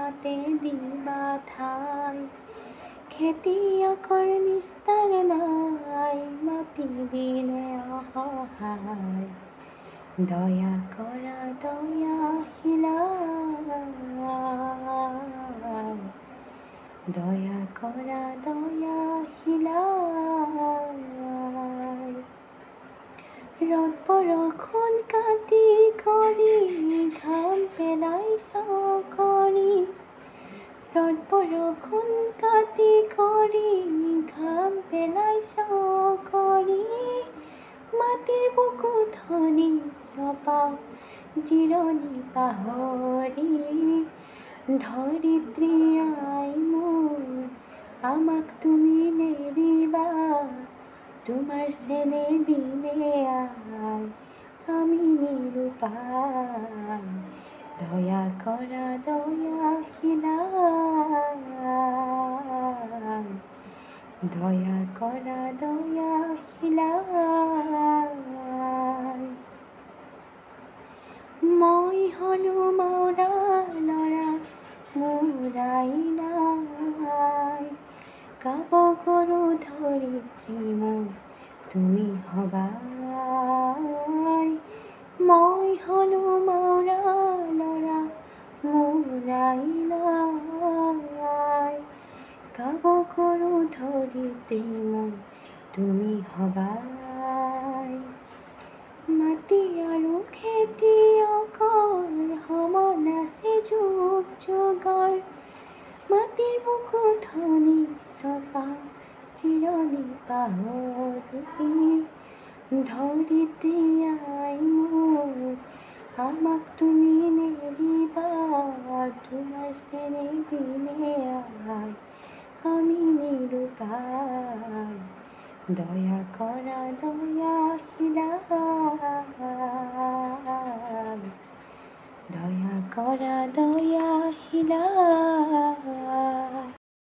তাতে দিবা ঠাই। খেতিয়কৰ নিস্তাৰ নাই, মাটি দিলে অসহায়। দয়া কৰা দয়াশীলা, দয়া কৰা দয়াশীলা। ৰ'দ বৰষুণ কাটি কৰি ঘাম পেলাইছ কৰি। ৰ'দ বৰষুণ কাটি কৰি ঘাম পেলাইছ কৰি। মাটিৰ বুকুত শনিছ পাওঁ জিৰণি পাহৰি। ধৰিত্ৰী আই মোৰ, আমাক তুমি নেৰিবা। তোমাৰ চেনেহ দিলে আই আমি নিৰুপায়। দয়া কৰা দয়াশীলা, দয়া কৰা দয়াশীলা। মই হলো মৌৰা ল'ৰা, মোৰ আই নাই। গাব গৰু ধৰিত্ৰী মোৰ, তুমি হবাই। মই হলো মৌৰা ল'ৰা, মোৰ আই নাই। গাব গৰু ধৰিত্ৰী মোৰ, তুমি হবাই। মাটি আৰু খেতিয়কৰ সমান আছে যুগ যুগৰ। মাটিৰ বুকুত শনিছ পাওঁ জিৰণি পাহৰি। ধৰিত্ৰী আই মোৰ, আমাক তুমি নেৰিবা। তোমাৰ চেনেহ দিলে আই আমি নিৰুপায়। দয়া কৰা দয়াশীলা, দয়া কৰা দয়াশীলা।